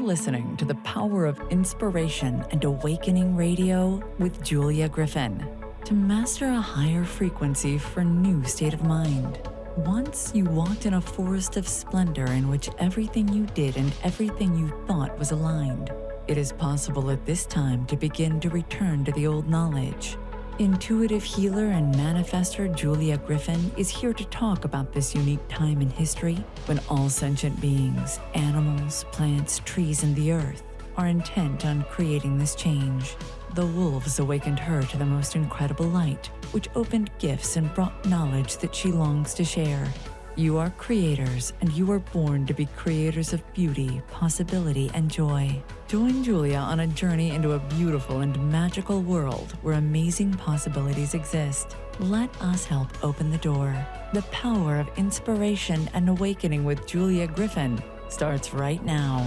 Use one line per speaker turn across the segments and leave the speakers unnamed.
listening to the Power of Inspiration and Awakening Radio with Julia Griffin. To master a higher frequency for new state of mind. Once you walked in a forest of splendor in which everything you did and everything you thought was aligned. It is possible at this time to begin to return to the old knowledge. Intuitive healer and manifester Julia Griffin is here to talk about this unique time in history when all sentient beings, animals, plants, trees, and the earth are intent on creating this change. The wolves awakened her to the most incredible light, which opened gifts and brought knowledge that she longs to share. You are creators, and you are born to be creators of beauty, possibility, and joy. Join Julia on a journey into a beautiful and magical world where amazing possibilities exist. Let us help open the door. The Power of Inspiration and Awakening with Julia Griffin starts right now.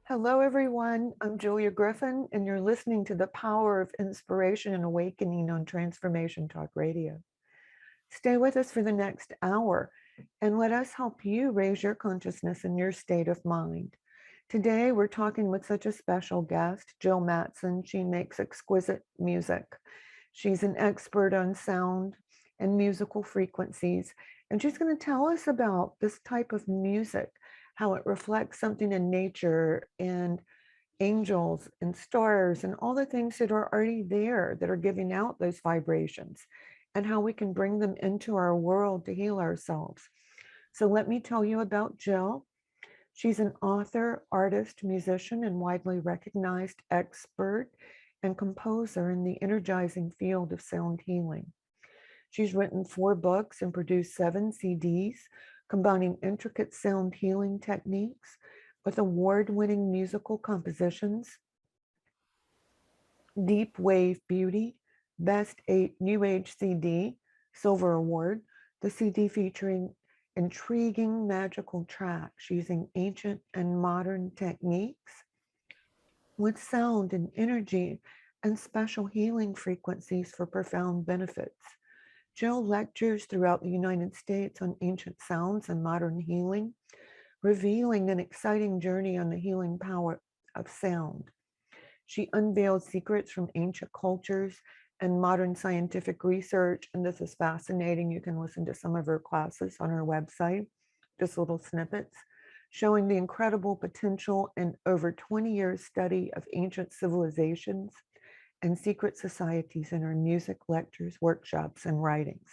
Hello, everyone. I'm Julia Griffin, and you're listening to The Power of Inspiration and Awakening on Transformation Talk Radio. Stay with us for the next hour, and let us help you raise your consciousness and your state of mind. Today, we're talking with such a special guest, Jill Mattson. She makes exquisite music. She's an expert on sound and musical frequencies, and she's going to tell us about this type of music, how it reflects something in nature and angels and stars and all the things that are already there that are giving out those vibrations, and how we can bring them into our world to heal ourselves. So let me tell you about Jill. She's an author, artist, musician, and widely recognized expert and composer in the energizing field of sound healing. She's written 4 books and produced 7 CDs, combining intricate sound healing techniques with award-winning musical compositions, Deep Wave Beauty, Best New Age CD, Silver Award, the CD featuring intriguing magical tracks using ancient and modern techniques with sound and energy and special healing frequencies for profound benefits. Jill lectures throughout the United States on ancient sounds and modern healing, revealing an exciting journey on the healing power of sound. She unveils secrets from ancient cultures and modern scientific research, and this is fascinating. You can listen to some of her classes on her website, just little snippets, showing the incredible potential in over 20 years study of ancient civilizations and secret societies in her music, lectures, workshops, and writings.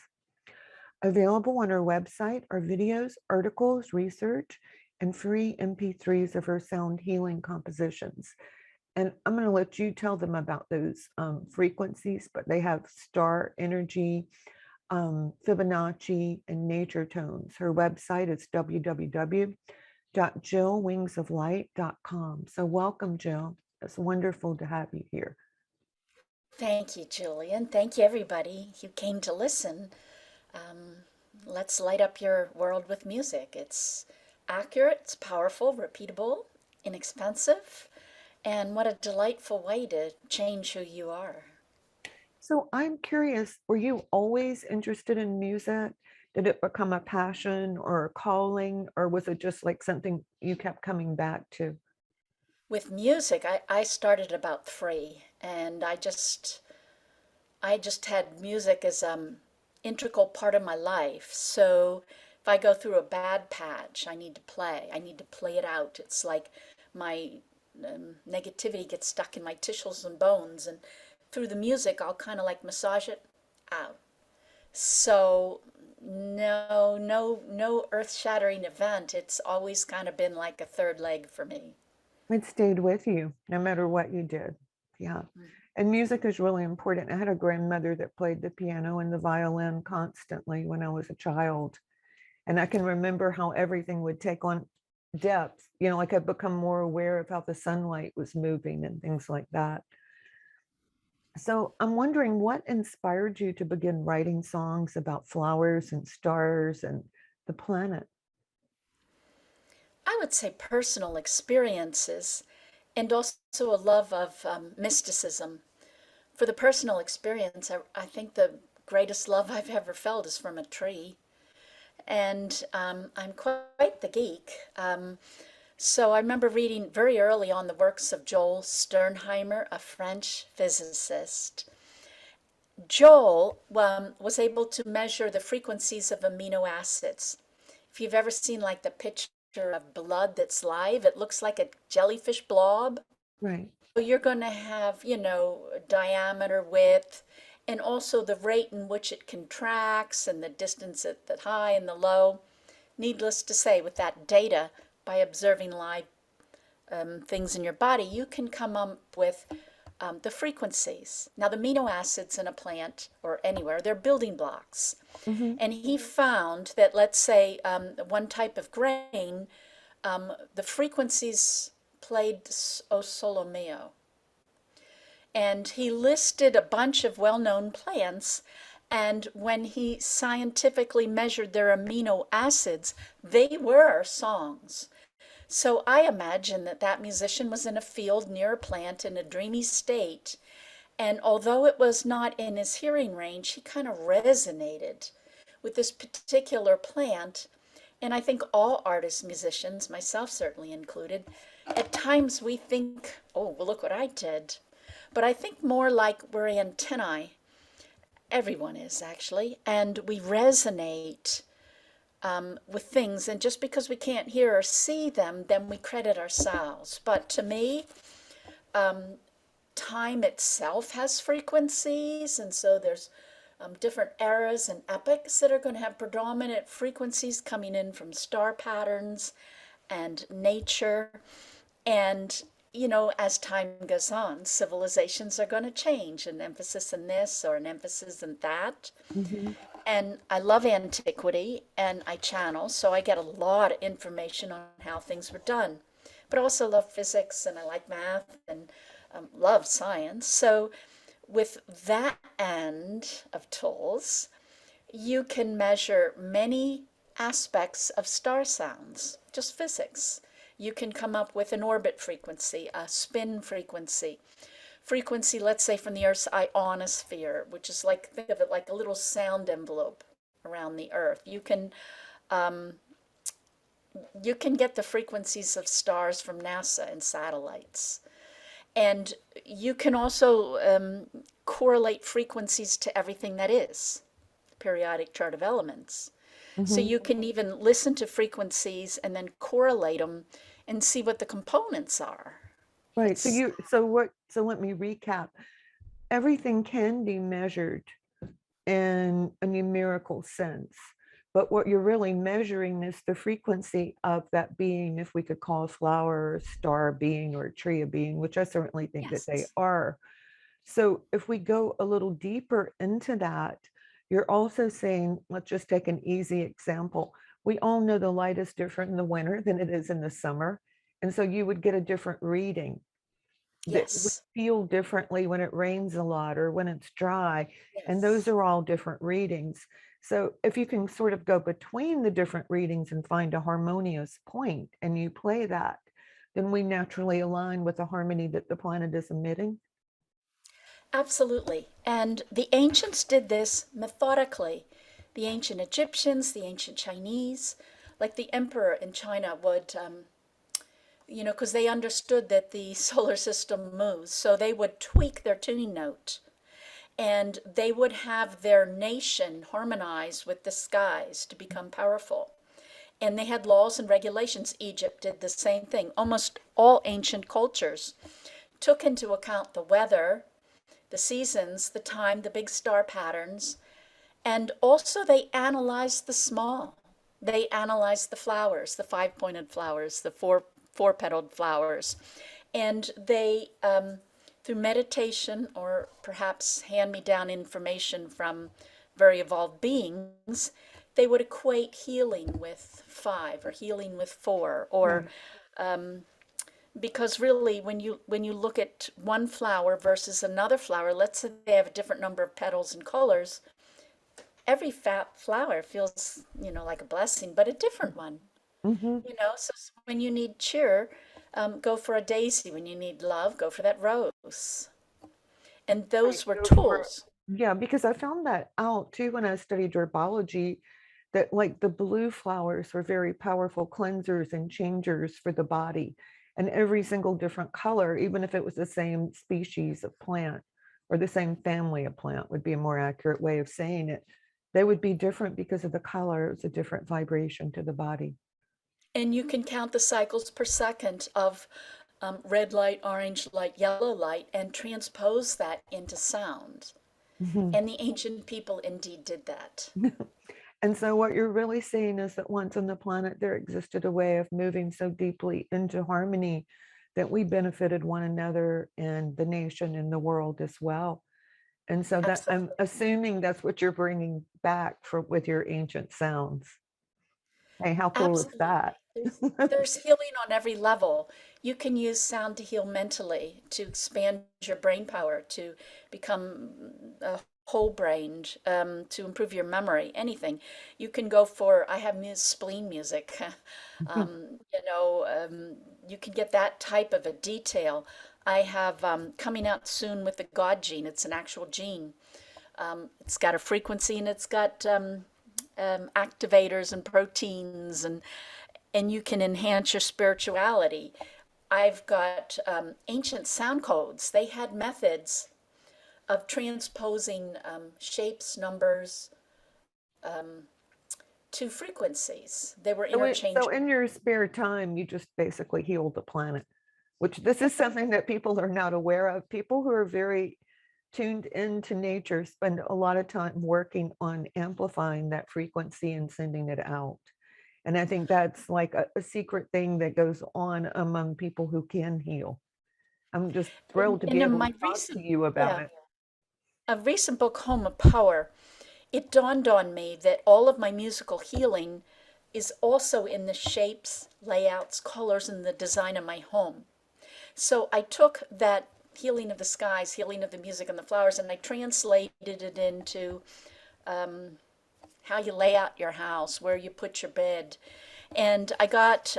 Available on her website are videos, articles, research, and free MP3s of her sound healing compositions. And I'm going to let you tell them about those frequencies, but they have star energy, Fibonacci, and nature tones. Her website is www.jillwingsoflight.com. So welcome, Jill. It's wonderful to have you here.
Thank you, Julian. Thank you, everybody who came to listen. Let's light up your world with music. It's accurate, it's powerful, repeatable, inexpensive, and what a delightful way to change who you are.
So I'm curious, were you always interested in music? Did it become a passion or a calling, or was it just like something you kept coming back to?
With music, I started about 3, and I just had music as integral part of my life. So if I go through a bad patch, I need to play it out. It's like my negativity gets stuck in my tissues and bones, and through the music I'll kind of like massage it out. So no earth-shattering event. It's always kind of been like a third leg for me.
It stayed with you no matter what you did. Yeah. And music is really important. I had a grandmother that played the piano and the violin constantly when I was a child. And I can remember how everything would take on depth, like I've become more aware of how the sunlight was moving and things like that. So I'm wondering, what inspired you to begin writing songs about flowers and stars and the planet?
I would say personal experiences, and also a love of mysticism. For the personal experience, I think the greatest love I've ever felt is from a tree. and I'm quite the geek. So I remember reading very early on the works of Joel Sternheimer, a French physicist. Joel was able to measure the frequencies of amino acids. If you've ever seen like the picture of blood that's live, it looks like a jellyfish blob.
Right.
So you're going to have, diameter, width, and also the rate in which it contracts and the distance at the high and the low. Needless to say, with that data, by observing live things in your body, you can come up with the frequencies. Now, the amino acids in a plant or anywhere, they're building blocks.
Mm-hmm.
And he found that, let's say, one type of grain, the frequencies played O Solo Mio. And he listed a bunch of well-known plants, and when he scientifically measured their amino acids, they were songs. So I imagine that that musician was in a field near a plant in a dreamy state, and although it was not in his hearing range, he kind of resonated with this particular plant. And I think all artists, musicians, myself certainly included, at times we think, oh, well, look what I did. But I think more like we're antennae. Everyone is actually, and we resonate with things, and just because we can't hear or see them, then we credit ourselves. But to me, time itself has frequencies, and so there's different eras and epochs that are going to have predominant frequencies coming in from star patterns and nature. And as time goes on, civilizations are going to change, an emphasis in this or an emphasis in that.
Mm-hmm.
And I love antiquity and I channel, so I get a lot of information on how things were done. But I also love physics and I like math and love science. So, with that end of tools, you can measure many aspects of star sounds, just physics. You can come up with an orbit frequency, a spin frequency, let's say from the Earth's ionosphere, which is like, think of it like a little sound envelope around the Earth. You can get the frequencies of stars from NASA and satellites. And you can also correlate frequencies to everything that is, periodic chart of elements. So
Mm-hmm.
you can even listen to frequencies and then correlate them and see what the components are.
Right.
It's
So let me recap. Everything can be measured in a numerical sense, but what you're really measuring is the frequency of that being, if we could call a flower or star a being or a tree a being, which I certainly think that they
yes,
are. So if we go a little deeper into that, you're also saying, let's just take an easy example. We all know the light is different in the winter than it is in the summer. And so you would get a different reading that we
yes,
feel differently when it rains a lot or when it's dry. And those
yes.
are all different readings. So if you can sort of go between the different readings and find a harmonious point and you play that, then we naturally align with the harmony that the planet is emitting.
Absolutely. And the ancients did this methodically. The ancient Egyptians, the ancient Chinese, like the emperor in China would, because they understood that the solar system moves. So they would tweak their tuning note and they would have their nation harmonize with the skies to become powerful. And they had laws and regulations. Egypt did the same thing. Almost all ancient cultures took into account the weather, the seasons, the time, the big star patterns, and also they analyzed the small. They analyzed the flowers, the five-pointed flowers, the four-petaled flowers, and they, through meditation or perhaps hand-me-down information from very evolved beings, they would equate healing with five or healing with four, or
Right.
because really when you look at one flower versus another flower, let's say they have a different number of petals and colors, every flower feels like a blessing, but a different one.
Mm-hmm.
So when you need cheer, go for a daisy. When you need love, go for that rose. And
Right.
those were
Go for
tools.
Yeah, because I found that out too when I studied herbology, that like the blue flowers were very powerful cleansers and changers for the body. And every single different color, even if it was the same species of plant or the same family of plant, would be a more accurate way of saying it. They would be different because of the color. It's a different vibration to the body.
And you can count the cycles per second of red light, orange light, yellow light, and transpose that into sound.
Mhm.
And the ancient people indeed did that.
And so what you're really seeing is that once on the planet, there existed a way of moving so deeply into harmony that we benefited one another and the nation and the world as well. And so that I'm
Absolutely.
assuming that's what you're bringing back for with your ancient sounds. Hey, how cool is
Absolutely.
that?
There's healing on every level. You can use sound to heal mentally, to expand your brain power, to become whole brained, to improve your memory, anything. You can go for, I have spleen music. You can get that type of a detail. I have coming out soon with the God gene. It's an actual gene. It's got a frequency and it's got activators and proteins and you can enhance your spirituality. I've got ancient sound codes. They had methods of transposing shapes, numbers to frequencies. They were
So
interchangeable.
in your spare time, you just basically heal the planet, which this is something that people are not aware of. People who are very tuned into nature spend a lot of time working on amplifying that frequency and sending it out. And I think that's like a secret thing that goes on among people who can heal. I'm just thrilled to be
In
able to
my
talk to
recent,
you about
yeah,
it.
a recent book, Home of Power, it dawned on me that all of my musical healing is also in the shapes, layouts, colors, and the design of my home. So I took that healing of the skies, healing of the music and the flowers, and I translated it into how you lay out your house, where you put your bed. And I got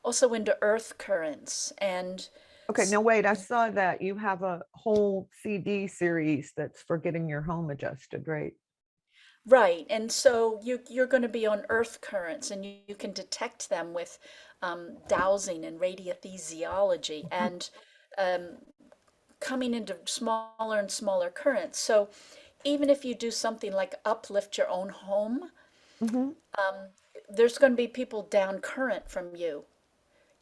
also into earth currents and
Okay, now wait, I saw that you have a whole CD series that's for getting your home adjusted, right?
right. And so you're going to be on earth currents and you can detect them with dowsing and radiathesiology and coming into smaller and smaller currents. So even if you do something like uplift your own home,
Hmm.
there's going to be people down current from you.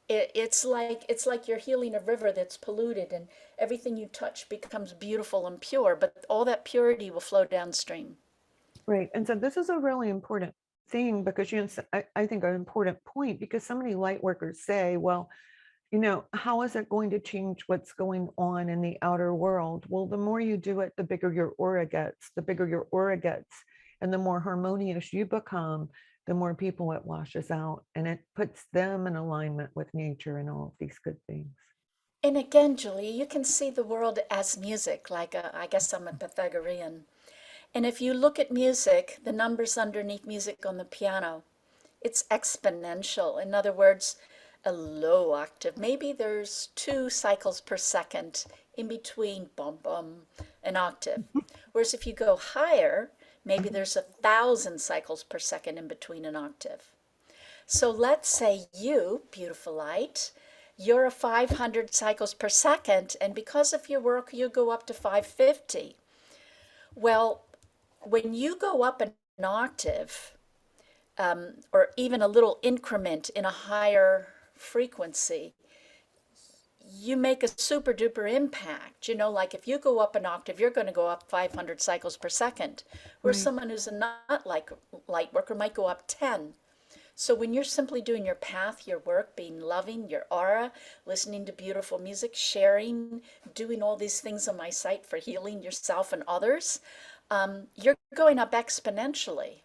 It's like you're healing a river that's polluted and everything you touch becomes beautiful and pure, but all that purity will flow downstream.
Right. And so this is a really important thing because I think an important point because so many light workers say, well, how is it going to change what's going on in the outer world? Well, the more you do it, the bigger your aura gets, and the more harmonious you become, the more people it washes out and it puts them in alignment with nature and all of these good things.
And again, Julie, you can see the world as music, I guess I'm a Pythagorean. And if you look at music, the numbers underneath music on the piano, it's exponential. In other words, a low octave. Maybe there's 2 cycles per second in between bum bum an octave. Whereas if you go higher, maybe there's 1,000 cycles per second in between an octave. So let's say you, beautiful light, you're a 500 cycles per second, and because of your work, you go up to 550. Well, when you go up an octave, or even a little increment in a higher frequency, you make a super duper impact. Like if you go up an octave, you're going to go up 500 cycles per second, where
Right.
someone who's a not like light worker might go up 10. So when you're simply doing your path, your work, being loving, your aura, listening to beautiful music, sharing, doing all these things on my site for healing yourself and others, you're going up exponentially.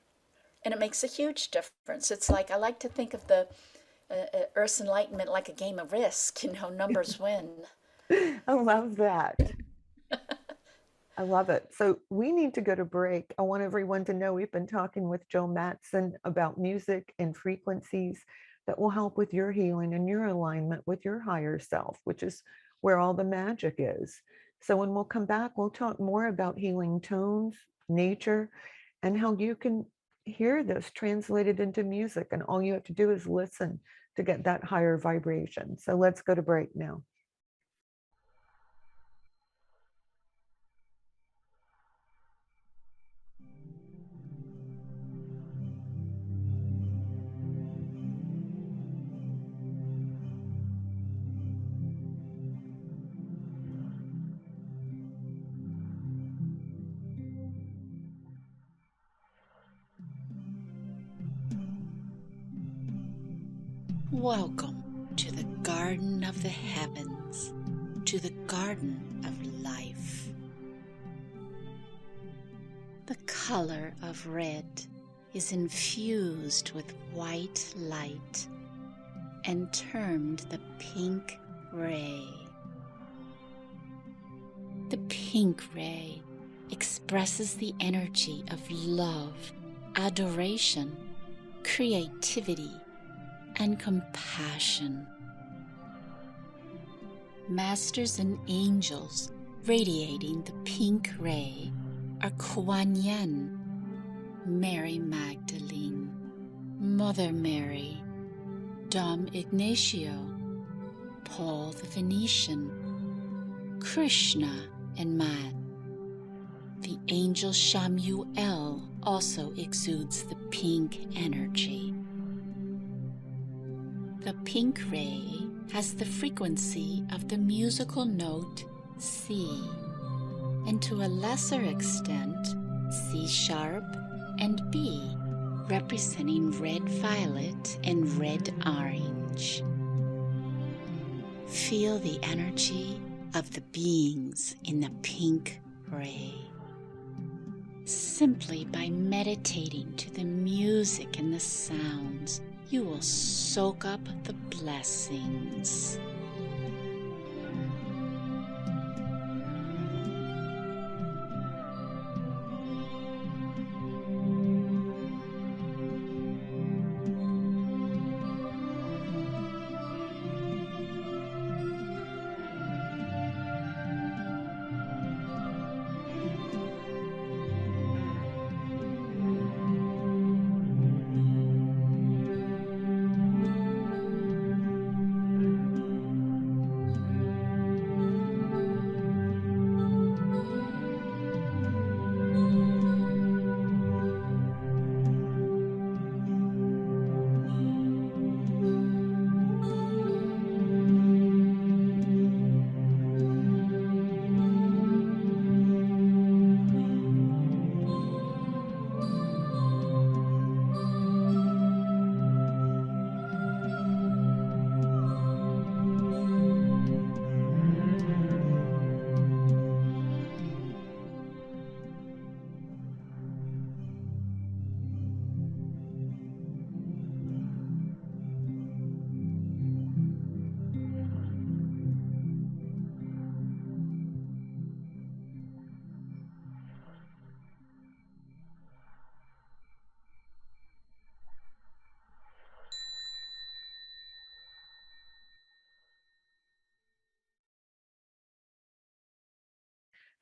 And it makes a huge difference. It's like I like to think of the Earth's enlightenment like a game of risk, numbers win.
I love that. I love it. So we need to go to break. I want everyone to know we've been talking with Joe Mattson about music and frequencies that will help with your healing and your alignment with your higher self, which is where all the magic is. So when we'll come back, we'll talk more about healing tones, nature, and how you can hear this translated into music, and all you have to do is listen to get that higher vibration. So let's go to break now.
Welcome to the Garden of the Heavens, to the Garden of Life. The color of red is infused with white light and termed the pink ray. The pink ray expresses the energy of love, adoration, creativity, and compassion. Masters and angels radiating the pink ray are Kuan Yin, Mary Magdalene, Mother Mary, Dom Ignacio, Paul the Venetian, Krishna, and Mat. The angel Shamuel also exudes the pink energy. The pink ray has the frequency of the musical note C, and to a lesser extent, C sharp and B, representing red violet and red orange. Feel the energy of the beings in the pink ray. Simply by meditating to the music and the sounds, you will soak up the blessings.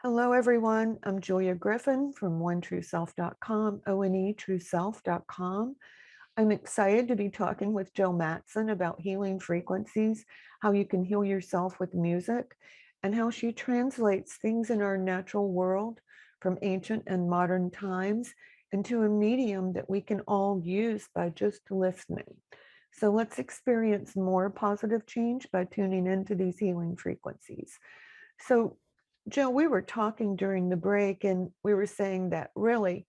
Hello, everyone. I'm Julia Griffin from onetrueself.com, onetrueself.com. I'm excited to be talking with Joe Mattson about healing frequencies, how you can heal yourself with music, and how she translates things in our natural world from ancient and modern times into a medium that we can all use by just listening. So let's experience more positive change by tuning into these healing frequencies. So Joe, we were talking during the break and we were saying that really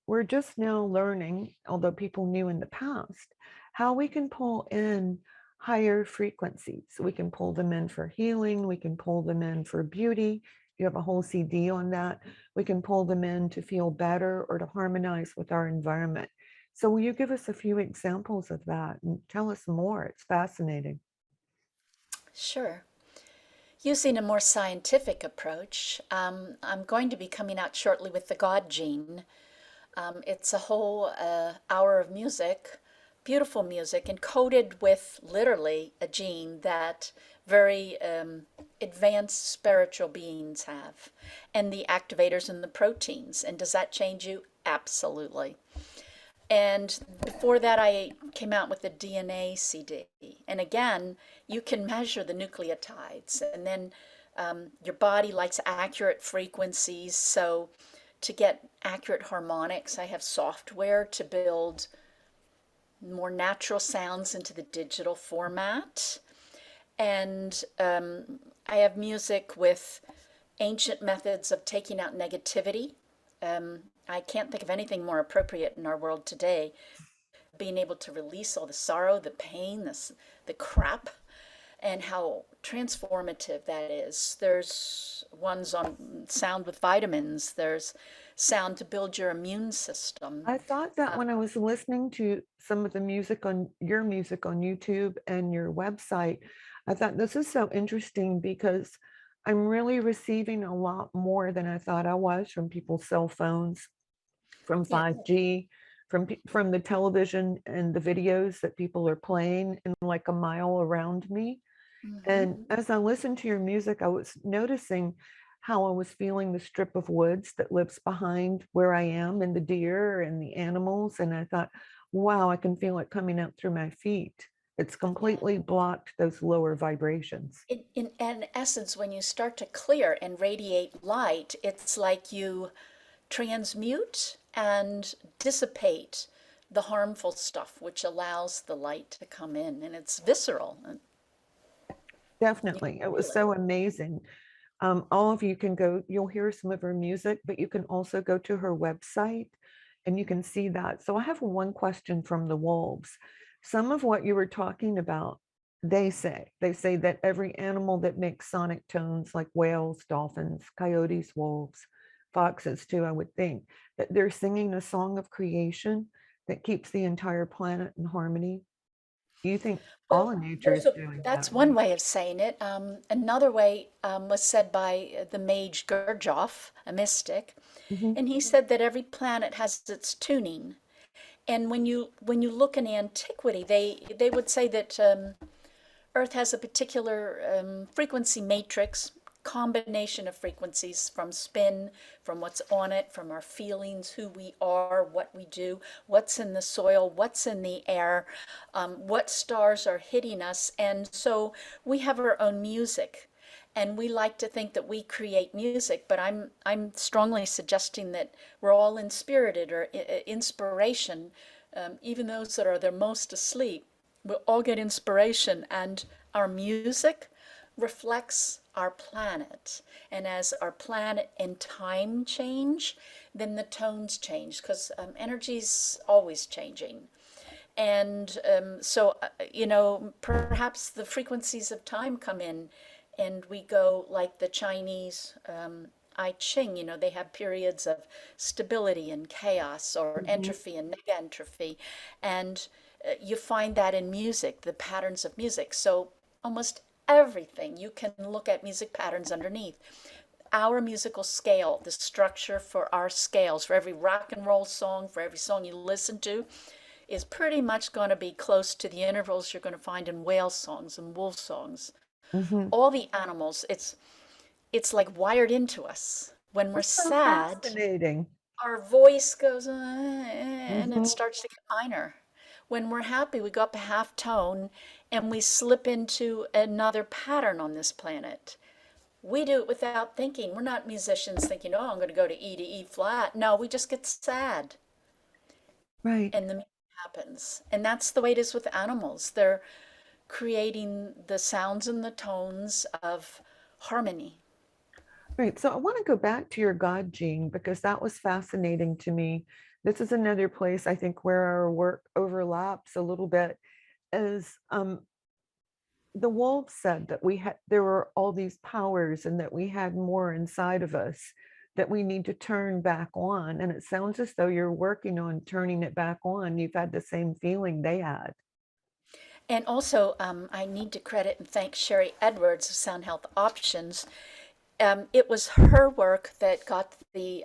we're just now learning, although people knew in the past, how we can pull in higher frequencies. We can pull them in for healing. We can pull them in for beauty. You have a whole CD on that. We can pull them in to feel better or to harmonize with our environment. So will you give us a few examples of that and tell us more? It's fascinating.
Sure. Using a more scientific approach, I'm going to be coming out shortly with the God gene. It's a whole hour of music, beautiful music, encoded with literally a gene that very advanced spiritual beings have, and the activators and the proteins. And does that change you? Absolutely. And before that, I came out with the DNA CD. And again, you can measure the nucleotides, and then your body likes accurate frequencies. So to get accurate harmonics, I have software to build more natural sounds into the digital format. And I have music with ancient methods of taking out negativity. I can't think of anything more appropriate in our world today. Being able to release all the sorrow, the pain, the crap, and how transformative that is. There's ones on sound with vitamins. There's sound to build your immune system.
I thought that when I was listening to some of the music on your music on YouTube and your website, I thought this is so interesting because I'm really receiving a lot more than I thought I was from people's cell phones, from
Yeah.
5G, from the television and the videos that people are playing in like a mile around me. And as I listened to your music, I was noticing how I was feeling the strip of woods that lives behind where I am, and the deer and the animals. And I thought, wow, I can feel it coming up through my feet. It's completely blocked those lower vibrations.
In essence, when you start to clear and radiate light, it's like you transmute and dissipate the harmful stuff, which allows the light to come in, and it's visceral.
Definitely. It was so amazing. All of you can go, you'll hear some of her music, but you can also go to her website and you can see that. So I have one question from the wolves. Some of what you were talking about, they say that every animal that makes sonic tones, like whales, dolphins, coyotes, wolves, foxes too, I would think, that they're singing a song of creation that keeps the entire planet in harmony. Do you think all of nature is
So
doing
that's
that,
one
right?
way of saying it. Another way was said by the mage Gurdjieff, a mystic,
Mhm.
and he said that every planet has its tuning. And when you look in antiquity, they would say that Earth has a particular frequency matrix, combination of frequencies from spin, from what's on it, from our feelings, who we are, what we do, what's in the soil, what's in the air, what stars are hitting us. And so we have our own music. And we like to think that we create music, but I'm strongly suggesting that we're all inspirited or inspiration, even those that are the most asleep. We'll all get inspiration, and our music reflects our planet. And as our planet and time change, then the tones change because energy's always changing. And perhaps the frequencies of time come in and we go like the Chinese I Ching, they have periods of stability and chaos or
Mhm.
entropy and negentropy. And you find that in music, the patterns of music. So almost everything, you can look at music patterns underneath. Our musical scale, the structure for our scales, for every rock and roll song, for every song you listen to, is pretty much going to be close to the intervals you're going to find in whale songs and wolf songs.
Mhm.
All the animals, it's like wired into us. When we're
That's so
sad,
fascinating.
our voice goes and it
Mhm.
starts to get minor. When we're happy, we go up a half tone and we slip into another pattern on this planet. We do it without thinking. We're not musicians thinking, oh, I'm going to go to E flat. No, we just get sad
Right.
and the music happens. And that's the way it is with animals. They're creating the sounds and the tones of harmony.
Right. So I want to go back to your God gene because that was fascinating to me. This is another place I think where our work overlaps a little bit. Is the wolves said that we had there were all these powers and that we had more inside of us that we need to turn back on. And it sounds as though you're working on turning it back on. You've had the same feeling they had.
And also, I need to credit and thank Sharry Edwards of Sound Health Options. It was her work that got the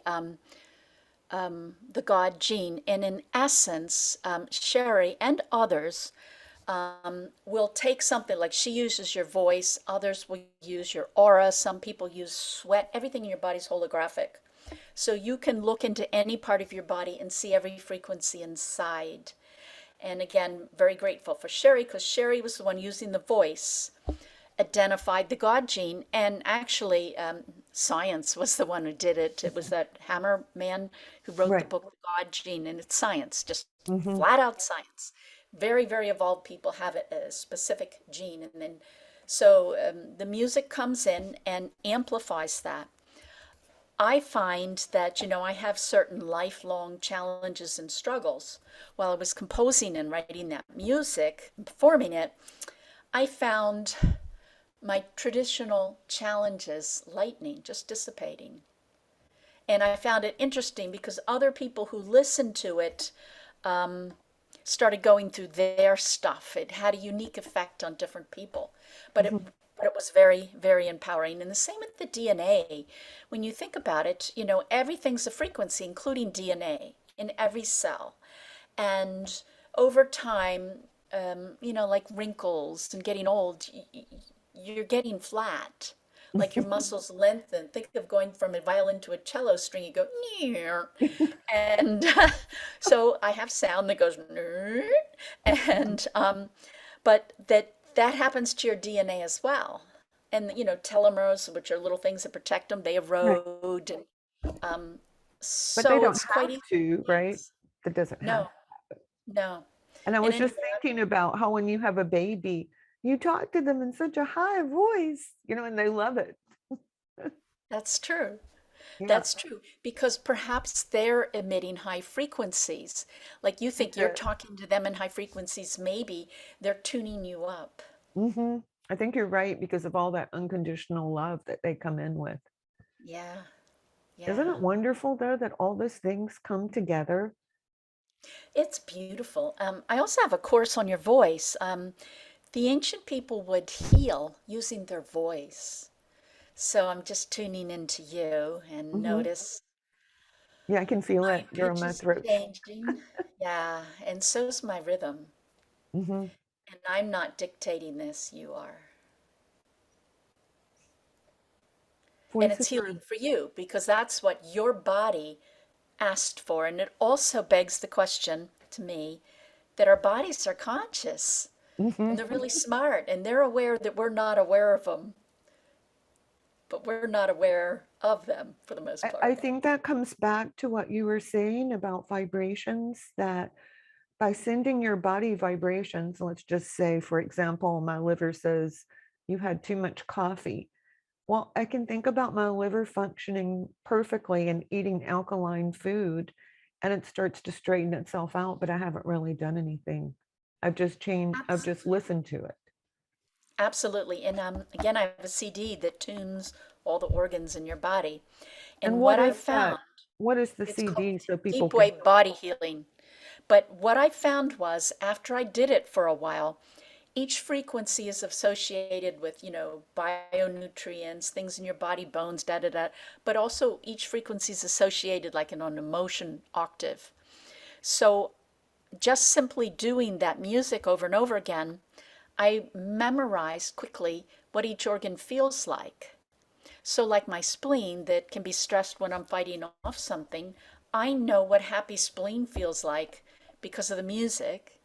God gene, and in essence, Sharry and others will take something like she uses your voice, others will use your aura, some people use sweat, everything in your body's holographic. So you can look into any part of your body and see every frequency inside. And again, very grateful for Sharry, because Sharry was the one using the voice, identified the God gene, and actually science was the one who did it. It was that Hammer man who wrote the
Right.
book, The God Gene, and it's science, just
Mm-hmm.
flat out science. Very, very evolved people have a specific gene, and then so the music comes in and amplifies that. I find that, I have certain lifelong challenges and struggles. While I was composing and writing that music, and performing it, I found my traditional challenges lightening, just dissipating. And I found it interesting because other people who listened to it started going through their stuff. It had a unique effect on different people, but it
Mm-hmm.
but it was very, very empowering. And the same with the DNA. When you think about it, everything's a frequency, including DNA in every cell. And over time, like wrinkles and getting old, you're getting flat. Like your muscles lengthen. Think of going from a violin to a cello string. You go, "Near." And so I have sound that goes, "Near." And but that happens to your DNA as well. And telomeres, which are little things that protect them, they
Right.
erode. And
But they
so
don't
it's quite
have
easy.
to, right?
Yes.
That doesn't have.
No, no.
And I
And
was
anyway,
just thinking about how when you have a baby, you talk to them in such a high voice, and they love it.
that's true.
Yeah.
That's true, because perhaps they're emitting high frequencies. Like you think you're talking to them in high frequencies, maybe they're tuning you up.
Mm-hmm. I think you're right because of all that unconditional love that they come in with.
Yeah,
Isn't
yeah.
it wonderful, though, that all those things come together?
It's beautiful. I also have a course on your voice. The ancient people would heal using their voice. So I'm just tuning into you and
Mm-hmm.
notice
Yeah, I can feel
my
it. You're on
pitch
my
is
throat.
changing. Yeah, and so's my rhythm.
Mm-hmm.
And I'm not dictating this, you are. And it's
Voices
healing
are.
for you because that's what your body asked for. And it also begs the question to me that our bodies are conscious
Mm-hmm.
and they're really smart and they're aware that we're not aware of them, but we're not aware of them for the most
I
part.
think that comes back to what you were saying about vibrations, that by sending your body vibrations, let's just say, for example, my liver says you had too much coffee. Well, I can think about my liver functioning perfectly and eating alkaline food, and it starts to straighten itself out, but I haven't really done anything. I've just
Absolutely.
listened to it.
Absolutely. And again, I have a CD that tunes all the organs in your body.
And
And
what
what I
is
found,
that? What is the
it's called
CD so people
Deep
can?
Wave Body Healing. But what I found was after I did it for a while, each frequency is associated with, bionutrients, things in your body, bones, da da da. But also each frequency is associated like in an emotion octave. So just simply doing that music over and over again, I memorized quickly what each organ feels like. So, like my spleen that can be stressed when I'm fighting off something, I know what happy spleen feels like because of the music.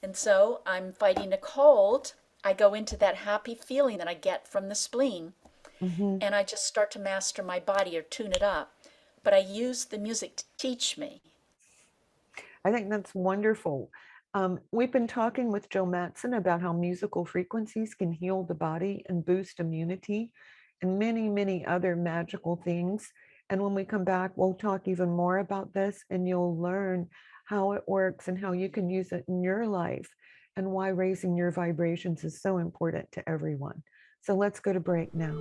And so I'm fighting a cold. I go into that happy feeling that I get from the spleen,
Mhm.
and I just start to master my body or tune it up. But I use the music to teach me.
I think that's wonderful. We've been talking with Joe Mattson about how musical frequencies can heal the body and boost immunity and many, many other magical things. And when we come back, we'll talk even more about this and you'll learn how it works and how you can use it in your life and why raising your vibrations is so important to everyone. So let's go to break now.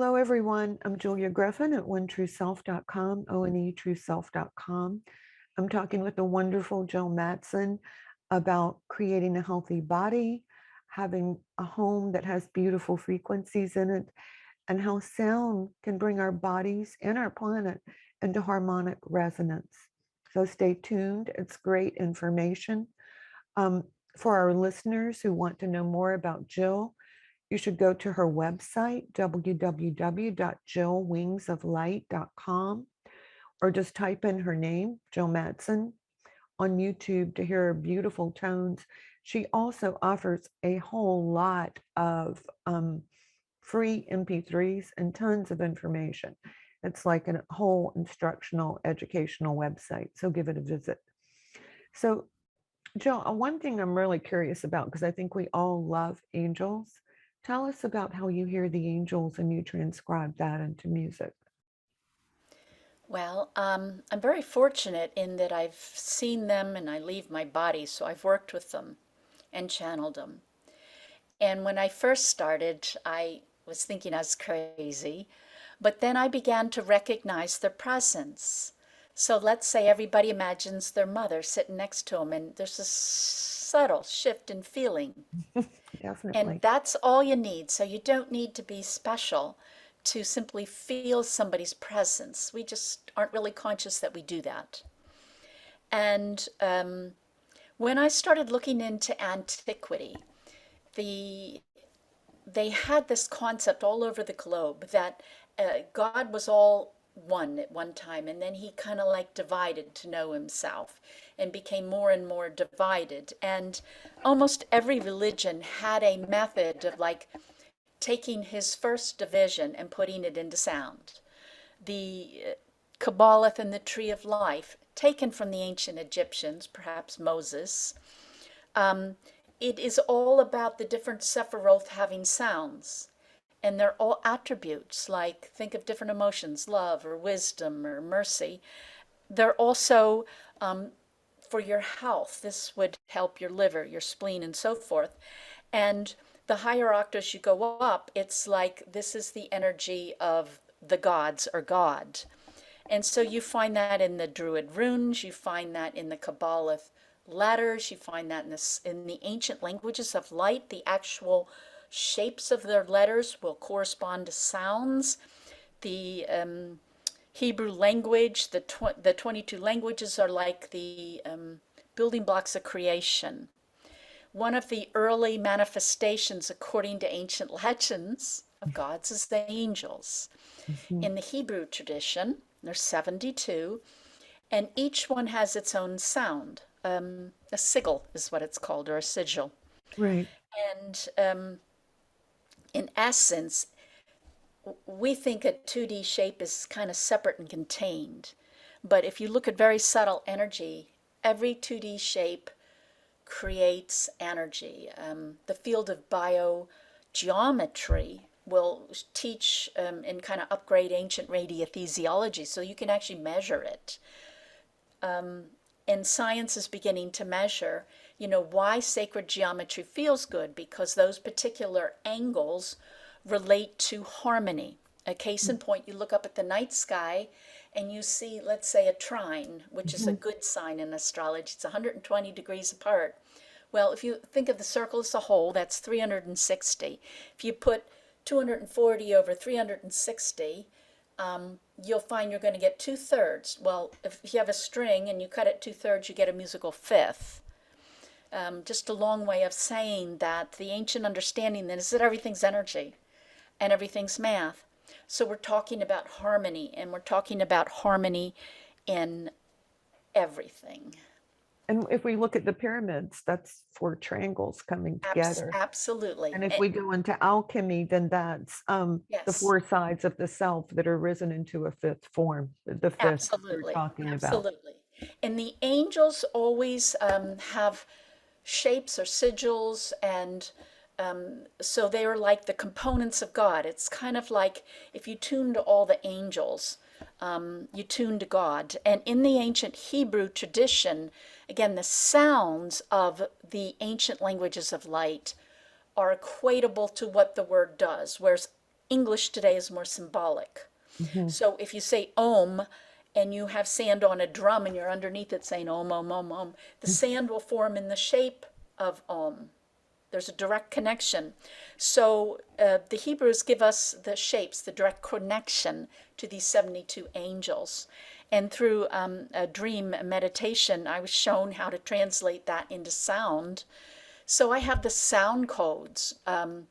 Hello, everyone. I'm Julia Griffin at onetrueself.com, onetrueself.com. I'm talking with the wonderful Jill Mattson about creating a healthy body, having a home that has beautiful frequencies in it, and how sound can bring our bodies and our planet into harmonic resonance. So stay tuned. It's great information. For our listeners who want to know more about Jill, you should go to her website, www.jillwingsoflight.com, or just type in her name, Jill Mattson, on YouTube to hear her beautiful tones. She also offers a whole lot of free MP3s and tons of information. It's like a whole instructional, educational website. So give it a visit. So, Jill, one thing I'm really curious about, because I think we all love angels. Tell us about how you hear the angels and you transcribe that into music.
Well, I'm very fortunate in that I've seen them and I leave my body, so I've worked with them and channeled them. And when I first started, I was thinking I was crazy, but then I began to recognize their presence. So let's say everybody imagines their mother sitting next to them, and there's a subtle shift in feeling.
Definitely.
And that's all you need. So you don't need to be special to simply feel somebody's presence. We just aren't really conscious that we do that. And when I started looking into antiquity, they had this concept all over the globe that God was all one at one time, and then he kind of like divided to know himself and became more and more divided. And almost every religion had a method of like taking his first division and putting it into sound. The Kabbalah and the Tree of Life, taken from the ancient Egyptians, perhaps Moses. It is all about the different Sephiroth having sounds. And they're all attributes, like think of different emotions, love or wisdom or mercy. They're also for your health. This would help your liver, your spleen, and so forth. And the higher octaves you go up, it's like this is the energy of the gods or God. And so you find that in the Druid runes, you find that in the Kabbalah letters, you find that in the ancient languages of light. The actual shapes of their letters will correspond to sounds. The Hebrew language, the 22 languages are like the building blocks of creation. One of the early manifestations, according to ancient legends, of gods is the angels.
Mhm.
In the Hebrew tradition, there's 72, and each one has its own sound. A sigil is what it's called, or a sigil.
Right.
And in essence, we think a 2D shape is kind of separate and contained. But if you look at very subtle energy, every 2D shape creates energy. The field of biogeometry will teach and kind of upgrade ancient radiothesiology so you can actually measure it. And science is beginning to measure, why sacred geometry feels good, because those particular angles relate to harmony. A case in point, you look up at the night sky and you see, let's say, a trine, which is a good sign in astrology. It's 120 degrees apart. Well, if you think of the circle as a whole, that's 360. If you put 240 over 360, you'll find you're going to get 2/3. Well, if you have a string and you cut it 2/3, you get a musical fifth. Just a long way of saying that the ancient understanding then is that everything's energy and everything's math. So we're talking about harmony, and we're talking about harmony in everything.
And if we look at the pyramids, that's 4 triangles coming together.
Absolutely.
And if we go into alchemy, then that's the
Yes.
4 sides of the self that are risen into a 5th form, the 5th
Absolutely.
we're talking about.
Absolutely. And the angels always have shapes or sigils, and so they are like the components of God. It's kind of like if you tune to all the angels, you tune to God. And in the ancient Hebrew tradition, again, the sounds of the ancient languages of light are equatable to what the word does, whereas English today is more symbolic.
Hmm.
So if you say Om and you have sand on a drum and you're underneath it saying Om, Om, Om, Om, the sand will form in the shape of Om. There's a direct connection. So the Hebrews give us the shapes, the direct connection to these 72 angels. And through a dream meditation, I was shown how to translate that into sound. So I have the sound codes. I've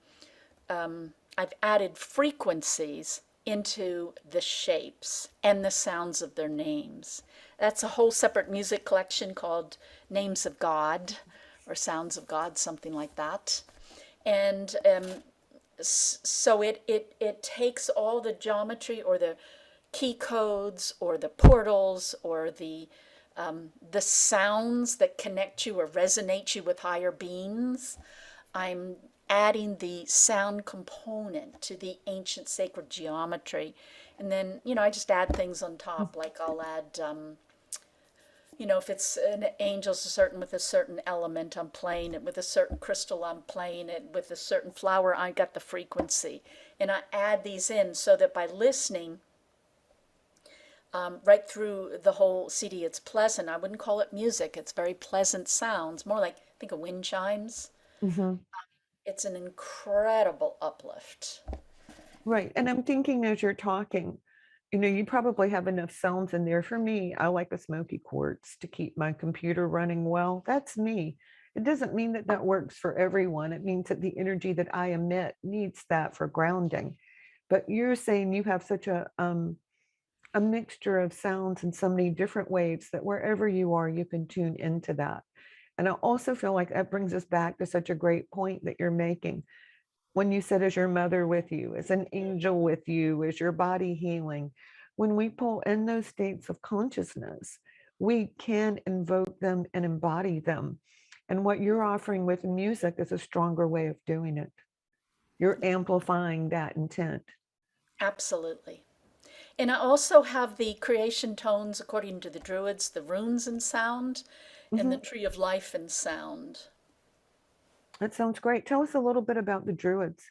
added frequencies into the shapes and the sounds of their names. That's a whole separate music collection called Names of God or Sounds of God, something like that. And so it takes all the geometry or the key codes or the portals or the sounds that connect you or resonate you with higher beings. I'm adding the sound component to the ancient sacred geometry. And then, I just add things on top, like I'll add, if it's an angel's with a certain element, I'm playing it. With a certain crystal, I'm playing it. With a certain flower, I got the frequency. And I add these in so that by listening, right through the whole CD, it's pleasant. I wouldn't call it music. It's very pleasant sounds, more like, think of wind chimes.
Hmm.
It's an incredible uplift.
Right. And I'm thinking as you're talking, you probably have enough sounds in there. For me, I like a smoky quartz to keep my computer running well. That's me. It doesn't mean that that works for everyone. It means that the energy that I emit needs that for grounding. But you're saying you have such a mixture of sounds and so many different waves that wherever you are, you can tune into that. And I also feel like that brings us back to such a great point that you're making. When you said, is your mother with you? Is an angel with you? Is your body healing? When we pull in those states of consciousness, we can invoke them and embody them. And what you're offering with music is a stronger way of doing it. You're amplifying that intent.
Absolutely. And I also have the creation tones according to the Druids, the runes and sound, and the
Hmm.
tree of life and sound.
That sounds great. Tell us a little bit about the Druids.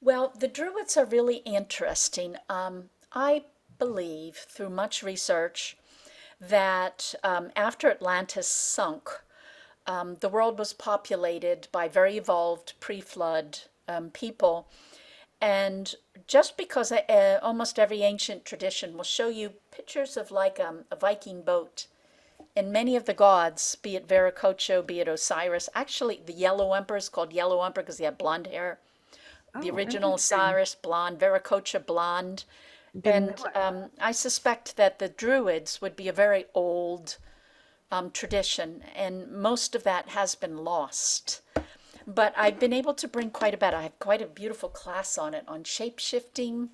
Well, the Druids are really interesting. I believe through much research that after Atlantis sunk, the world was populated by very evolved pre-flood people. And just because almost every ancient tradition will show you pictures of like a Viking boat, and many of the gods, be it Viracocha, be it Osiris, actually the Yellow Emperor is called Yellow Emperor because he had blonde hair. The
Oh,
original
interesting.
Osiris, blonde, Viracocha, blonde.
Didn't
And
know it.
I suspect that the Druids would be a very old tradition, and most of that has been lost. But I've been able to bring quite a bit. I have quite a beautiful class on it, on shape shifting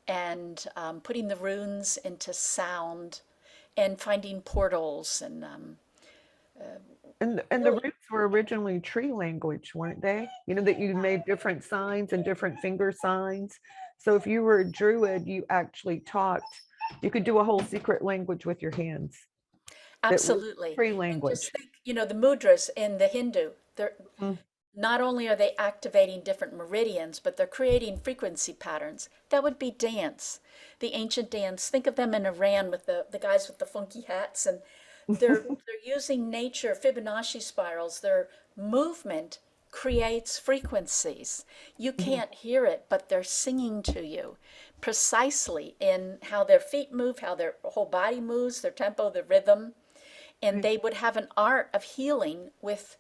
and putting the runes into sound and finding portals and
And the
really,
roots were originally tree language, weren't they? That you made different signs and different finger signs. So if you were a druid, you actually talked, you could do a whole secret language with your hands that was
absolutely.
tree
And just
language.
think, the mudras in the Hindu, they're
Mm.
not only are they activating different meridians, but they're creating frequency patterns. That would be dance, the ancient dance. Think of them in Iran with the guys with the funky hats, and they're using nature, Fibonacci spirals. Their movement creates frequencies. You
Mhm.
can't hear it, but they're singing to you precisely in how their feet move, how their whole body moves, their tempo, their rhythm. And
Right.
they would have an art of healing with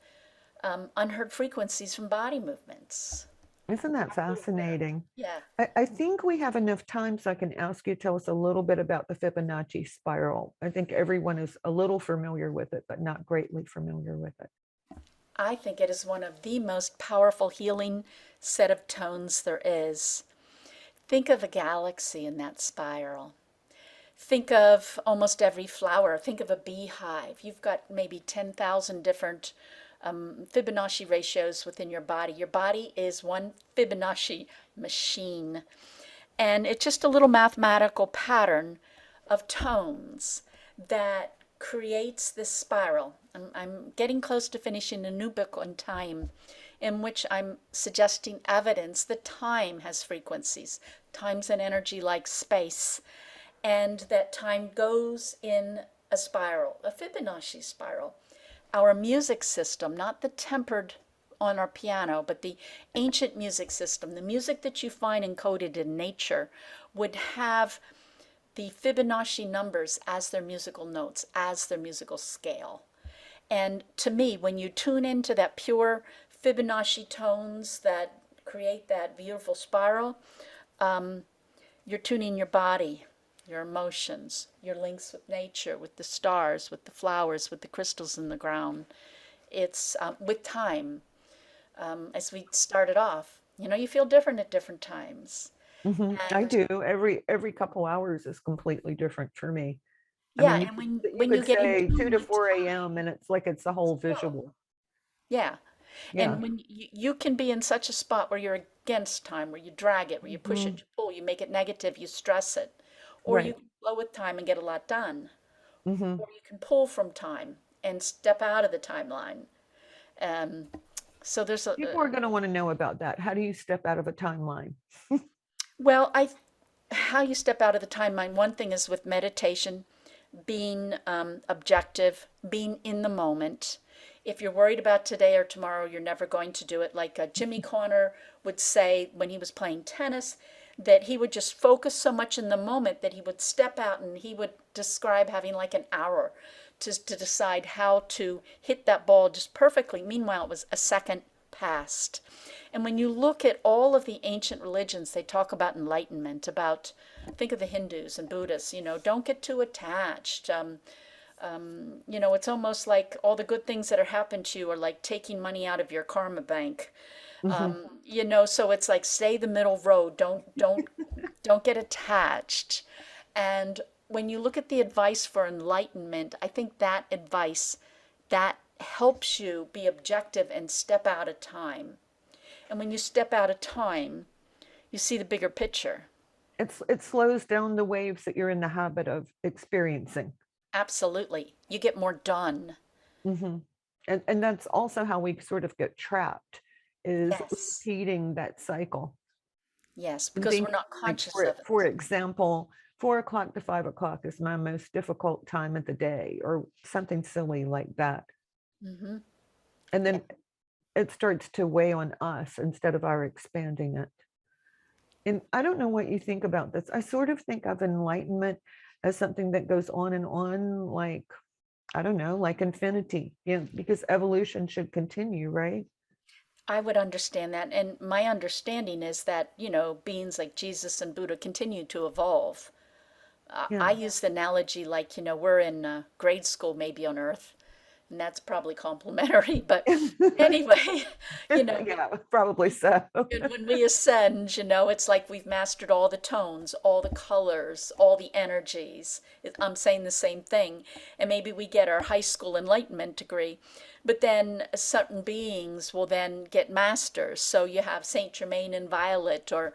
unheard frequencies from body movements.
Isn't that fascinating?
Yeah,
I think we have enough time so I can ask you to tell us a little bit about the Fibonacci spiral. I think everyone is a little familiar with it, but not greatly familiar with it.
I think it is one of the most powerful healing set of tones there is. Think of a galaxy in that spiral. Think of almost every flower. Think of a beehive. You've got maybe 10,000 different Fibonacci ratios within your body. Your body is one Fibonacci machine. And it's just a little mathematical pattern of tones that creates this spiral. I'm getting close to finishing a new book on time, in which I'm suggesting evidence that time has frequencies. Time's an energy like space, and that time goes in a spiral, a Fibonacci spiral. Our music system, not the tempered on our piano, but the ancient music system, the music that you find encoded in nature, would have the Fibonacci numbers as their musical notes, as their musical scale. And to me, when you tune into that pure Fibonacci tones that create that beautiful spiral, you're tuning your body, your emotions, your links with nature, with the stars, with the flowers, with the crystals in the ground. It's with time, as we started off, you feel different at different times.
I
And
do. Every couple hours is completely different for me. I
yeah,
mean,
and when
you
when you
could
get in
say 2
tune
to
with
4
time,
a.m. and it's like it's a whole
still,
visual.
yeah.
Yeah.
And when you can be in such a spot where you're against time, where you drag it, where you push it,
Hmm.
you pull, you make it negative, you stress it, or you
Right.
can flow with time and get a lot done,
Hmm.
or you can pull from time and step out of the timeline. Um, so there's
People are going to want to know about that. How do you step out of a timeline?
well, how you step out of the timeline. One thing is with meditation, being objective, being in the moment. If you're worried about today or tomorrow, you're never going to do it. Like Jimmy Connor would say when he was playing tennis, that he would just focus so much in the moment that he would step out, and he would describe having like an hour to decide how to hit that ball just perfectly. Meanwhile, it was a second past. And when you look at all of the ancient religions, they talk about enlightenment, about, think of the Hindus and Buddhists, don't get too attached. It's almost like all the good things that are happened to you are like taking money out of your karma bank.
Hmm.
So it's like stay the middle road. Don't get attached. And when you look at the advice for enlightenment, I think that advice that helps you be objective and step out of time. And when you step out of time, you see the bigger picture.
It slows down the waves that you're in the habit of experiencing.
Absolutely. You get more done.
Hmm. And that's also how we sort of get trapped, is
Yes.
repeating that cycle
Yes,
and
because we're
thinking
not
like
conscious of
for
it.
example, 4 o'clock to 5 o'clock is my most difficult time of the day, or something silly like that.
Hmm.
And
Yeah.
then it starts to weigh on us instead of our expanding it. And I don't know what you think about this. I sort of think of enlightenment as something that goes on and on, like, I don't know, like infinity, because evolution should continue, right?
I would understand that. And my understanding is that, beings like Jesus and Buddha continue to evolve.
Yeah.
I use the analogy like, we're in grade school maybe on Earth, and that's probably complimentary. But anyway,
Yeah, probably so.
and when we ascend, it's like we've mastered all the tones, all the colors, all the energies. I'm saying the same thing. And maybe we get our high school enlightenment degree, but then certain beings will then get masters. So you have Saint Germain in violet, or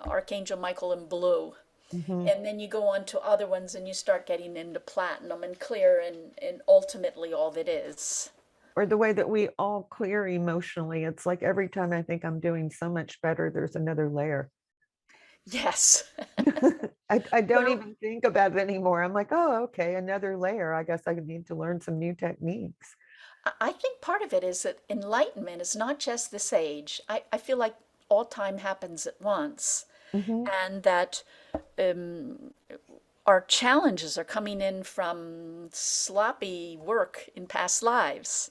Archangel Michael in blue.
Mhm.
And then you go on to other ones and you start getting into platinum and clear, and ultimately all that is.
Or the way that we all clear emotionally. It's like every time I think I'm doing so much better, there's another layer.
Yes.
I don't
Well,
even think about it anymore. I'm like, oh, okay, another layer. I guess I need to learn some new techniques.
I think part of it is that enlightenment is not just this age. I feel like all time happens at once,
Hmm.
and that um, our challenges are coming in from sloppy work in past lives.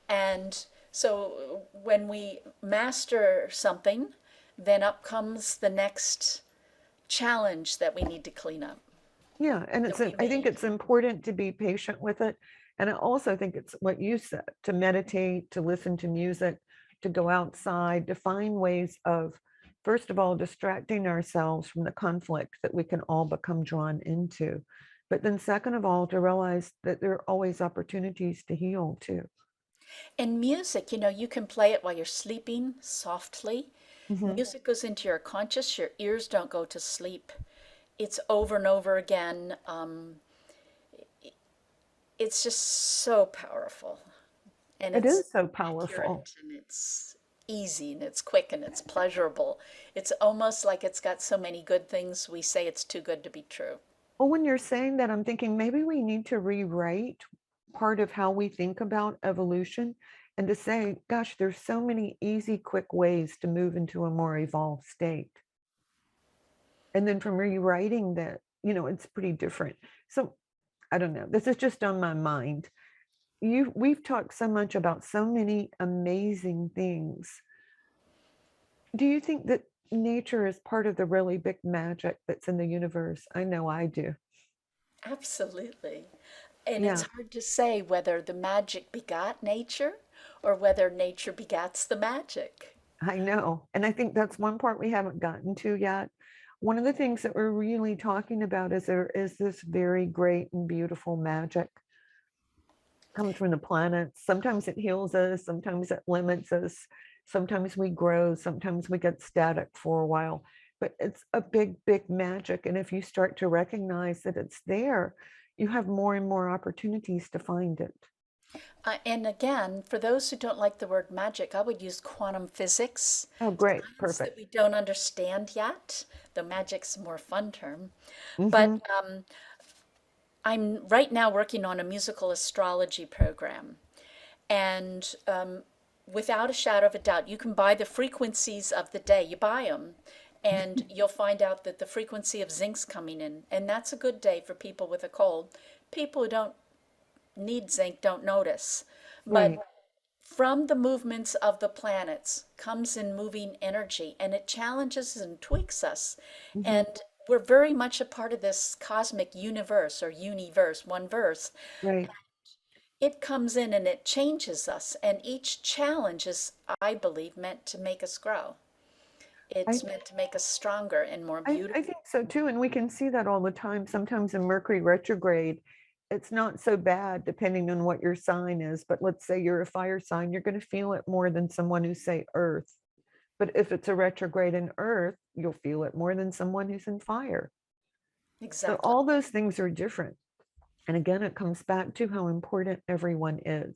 And so when we master something, then up comes the next challenge that we need to clean up,
Yeah, and
that we
I think
made.
it's important to be patient with it. And I also think it's what you said, to meditate, to listen to music, to go outside, to find ways of, first of all, distracting ourselves from the conflict that we can all become drawn into. But then second of all, to realize that there are always opportunities to heal too.
And music, you can play it while you're sleeping softly.
Hmm.
Music goes into your conscious, your ears don't go to sleep. It's over and over again. It's just so powerful. and
It
it's
is so powerful.
accurate and it's easy and it's quick and it's pleasurable. It's almost like it's got so many good things we say it's too good to be true.
Well, when you're saying that, I'm thinking maybe we need to rewrite part of how we think about evolution and to say, gosh, there's so many easy, quick ways to move into a more evolved state. And then from rewriting that, it's pretty different. So I don't know. This is just on my mind. We've talked so much about so many amazing things. Do you think that nature is part of the really big magic that's in the universe? I know I do.
Absolutely. And it's
Yeah,
hard to say whether the magic begot nature or whether nature begats the magic.
I know. And I think that's one part we haven't gotten to yet. One of the things that we're really talking about is there is this very great and beautiful magic comes from the planets. Sometimes it heals us, sometimes it limits us, sometimes we grow, sometimes we get static for a while. But it's a big, big magic. And if you start to recognize that it's there, you have more and more opportunities to find it.
And again, for those who don't like the word magic, I would use quantum physics,
Oh, great.
science that
Perfect.
we don't understand yet, though magic's a more fun term. But
Hmm.
I'm right now working on a musical astrology program. And without a shadow of a doubt, you can buy the frequencies of the day. You buy them, and you'll find out that the frequency of zinc's coming in. And that's a good day for people with a cold. People who don't need zinc don't notice. But
Right.
from the movements of the planets comes in moving energy, and it challenges and tweaks us.
Hmm.
And we're very much a part of this cosmic universe or universe, one verse.
Right.
It comes in and it changes us, and each challenge is, I believe, meant to make us grow.
I
It's meant to make us stronger and more
I
beautiful.
think so too. And we can see that all the time. Sometimes in Mercury retrograde, it's not so bad depending on what your sign is. But let's say you're a fire sign, you're going to feel it more than someone who's, say, earth. But if it's a retrograde in earth, you'll feel it more than someone who's in fire. So
Exactly.
all those things are different. And again, it comes back to how important everyone is.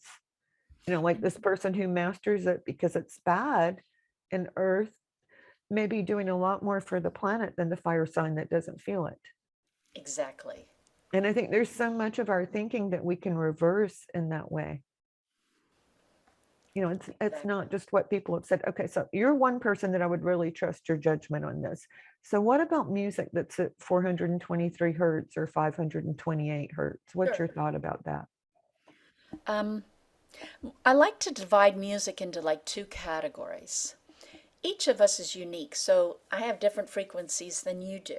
Like this person who masters it because it's bad in earth may be doing a lot more for the planet than the fire sign that doesn't feel it.
Exactly.
And I think there's so much of our thinking that we can reverse in that way. It's
Exactly.
not just what people have said. Okay, so you're one person that I would really trust your judgment on this. So what about music that's at 423 hertz or 528 hertz? What's
Sure.
your thought about that?
Um, I like to divide music into like two categories. Each of us is unique, so I have different frequencies than you do.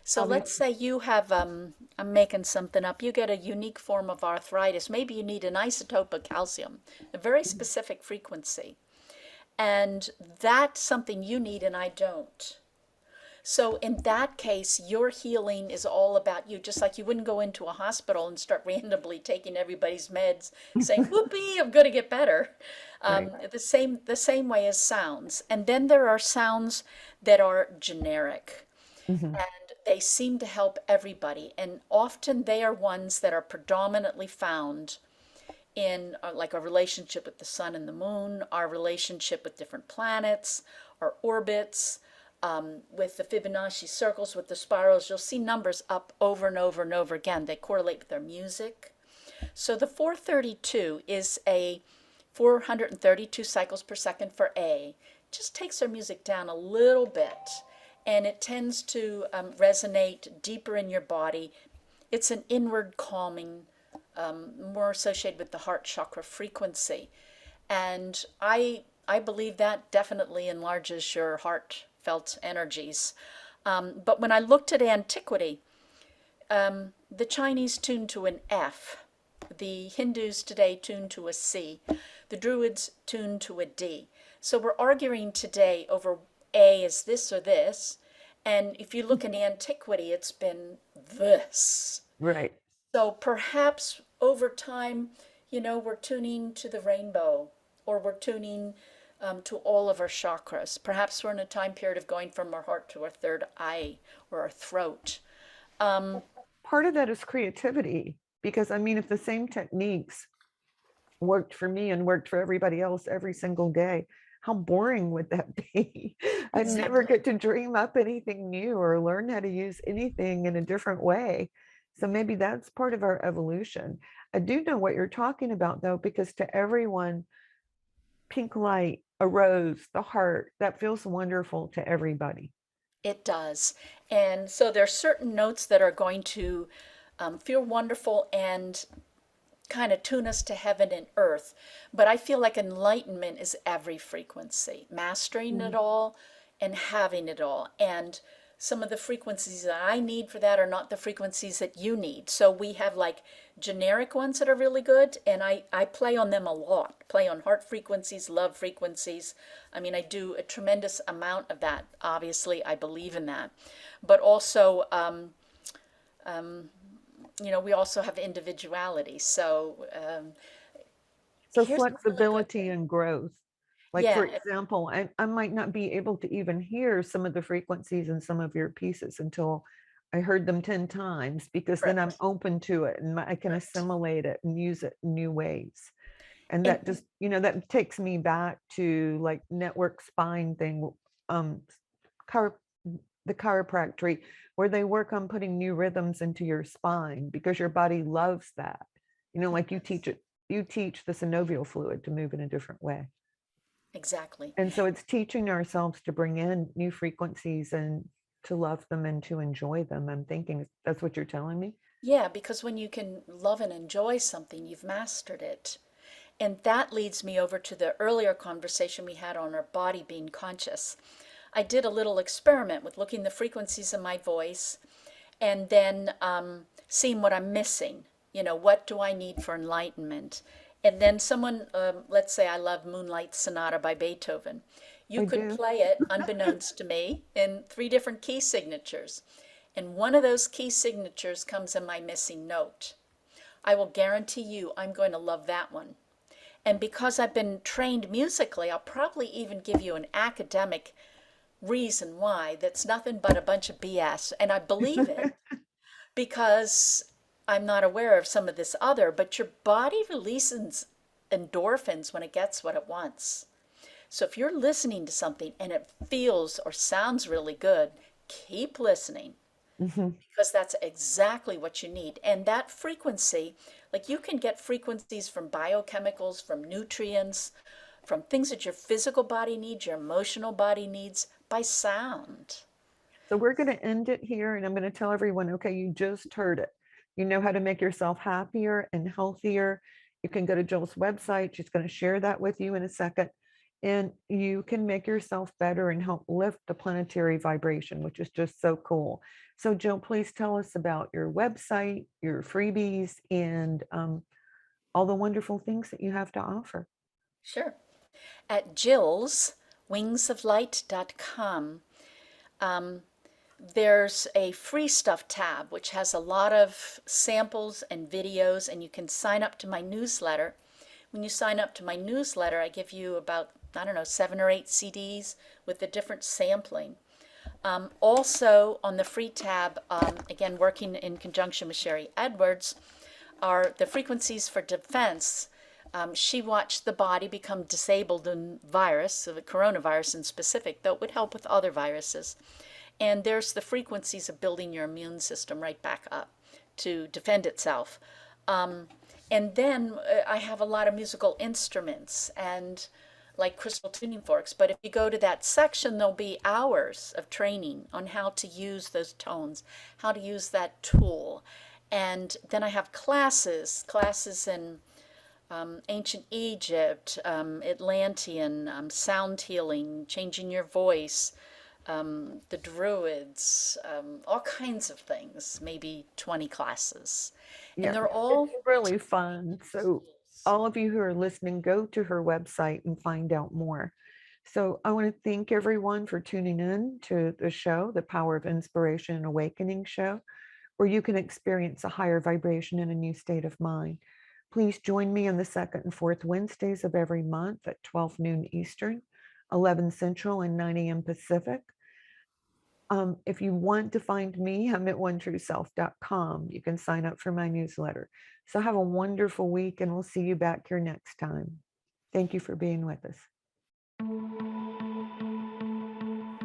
So let's
Obviously.
say you have, I'm making something up, you get a unique form of arthritis. Maybe you need an isotope of calcium, a very specific frequency. And that's something you need and I don't. So in that case, your healing is all about you. Just like you wouldn't go into a hospital and start randomly taking everybody's meds, saying, "Whoopee, I'm going to get better."
Right.
The same way as sounds. And then there are sounds that are generic,
Hmm.
and they seem to help everybody. And often they are ones that are predominantly found in like a relationship with the sun and the moon, our relationship with different planets, our orbits, with the Fibonacci circles, with the spirals. You'll see numbers up over and over and over again. They correlate with their music. So the 432 is a 432 cycles per second for A. Just takes our music down a little bit, and it tends to resonate deeper in your body. It's an inward calming, more associated with the heart chakra frequency. And I believe that definitely enlarges your heartfelt energies. But when I looked at antiquity, the Chinese tuned to an F, the Hindus today tune to a C, the Druids tune to a D. So we're arguing today over A is this or this. And if you look in antiquity, it's been this.
Right.
So perhaps over time, we're tuning to the rainbow, or we're tuning to all of our chakras. Perhaps we're in a time period of going from our heart to our third eye or our throat. Um,
Part of that is creativity because I mean, if the same techniques worked for me and worked for everybody else every single day, how boring would that be? I'd never
Exactly.
get to dream up anything new or learn how to use anything in a different way. So maybe that's part of our evolution. I do know what you're talking about though, because to everyone, pink light, a rose, the heart, that feels wonderful to everybody.
It does. And so there are certain notes that are going to feel wonderful and kind of tune us to heaven and earth. But I feel like enlightenment is every frequency, mastering it
Mm.
all and having it all. And some of the frequencies that I need for that are not the frequencies that you need. So we have like generic ones that are really good, and I play on them a lot. Play on heart frequencies, love frequencies. I mean, I do a tremendous amount of that. Obviously, I believe in that. But also, we also have individuality. So
So
here's a really good
flexibility
thing.
and growth. Like, for
Yeah,
example, I might not be able to even hear some of the frequencies in some of your pieces until I heard them 10 times, because then I'm
correct.
open to it and I can
Correct.
assimilate it and use it in new ways. And
And
that just, that takes me back to like network spine thing, um, chiro- the chiropractic, where they work on putting new rhythms into your spine because your body loves that. Like you teach the synovial fluid to move in a different way.
exactly.
And so it's teaching ourselves to bring in new frequencies and to love them and to enjoy them. I'm thinking that's what you're telling me.
Yeah, because when you can love and enjoy something, you've mastered it. And that leads me over to the earlier conversation we had on our body being conscious. I did a little experiment with looking the frequencies of my voice and then seeing what I'm missing. What do I need for enlightenment? And then someone, let's say I love Moonlight Sonata by Beethoven. You
I
could
do.
play it, unbeknownst to me, in 3 different key signatures. And one of those key signatures comes in my missing note. I will guarantee you I'm going to love that one. And because I've been trained musically, I'll probably even give you an academic reason why that's nothing but a bunch of BS. And I believe it because I'm not aware of some of this other, but your body releases endorphins when it gets what it wants. So if you're listening to something and it feels or sounds really good, keep listening
Mhm.
because that's exactly what you need. And that frequency, like you can get frequencies from biochemicals, from nutrients, from things that your physical body needs, your emotional body needs by sound.
So we're going to end it here, and I'm going to tell everyone, okay, you just heard it. You know how to make yourself happier and healthier. You can go to Jill's website. She's going to share that with you in a second. And you can make yourself better and help lift the planetary vibration, which is just so cool. So Jill, please tell us about your website, your freebies, and all the wonderful things that you have to offer.
Sure. At Jill's wingsoflight.com, there's a free stuff tab which has a lot of samples and videos, and you can sign up to my newsletter. When you sign up to my newsletter, I give you about, I don't know, 7 or 8 CDs with the different sampling. Also, on the free tab, again, working in conjunction with Sharry Edwards, are the frequencies for defense. She watched the body become disabled in virus, so the coronavirus in specific, though it would help with other viruses. And there's the frequencies of building your immune system right back up to defend itself. And then I have a lot of musical instruments and like crystal tuning forks. But if you go to that section, there'll be hours of training on how to use those tones, how to use that tool. And then I have classes in ancient Egypt, Atlantean, sound healing, changing your voice, the Druids, all kinds of things, maybe 20 classes. And
Yeah,
they're
it's
all
really fun. So all of you who are listening, go to her website and find out more. So I want to thank everyone for tuning in to the show, the Power of Inspiration and Awakening show, where you can experience a higher vibration and a new state of mind. Please join me on the second and fourth Wednesdays of every month at 12 noon Eastern, 11 Central, and 9 a.m. Pacific. If you want to find me, I'm at onetrueself.com. You can sign up for my newsletter. So have a wonderful week, and we'll see you back here next time. Thank you for being with us.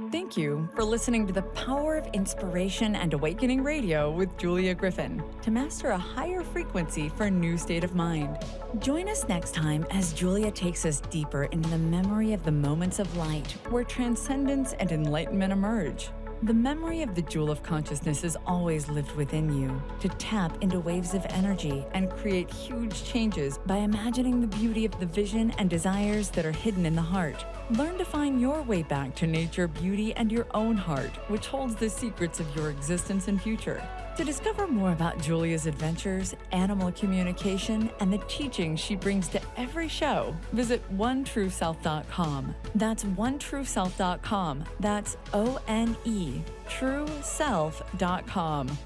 Thank you for listening to the Power of Inspiration and Awakening Radio with Julia Griffin to master a higher frequency for a new state of mind. Join us next time as Julia takes us deeper into the memory of the moments of light where transcendence and enlightenment emerge. The memory of the jewel of consciousness is always lived within you to tap into waves of energy and create huge changes by imagining the beauty of the vision and desires that are hidden in the heart. Learn to find your way back to nature, beauty, and your own heart, which holds the secrets of your existence and future. To discover more about Julia's adventures, animal communication, and the teachings she brings to every show, visit onetrueself.com. That's onetrueself.com. That's ONE, trueself.com.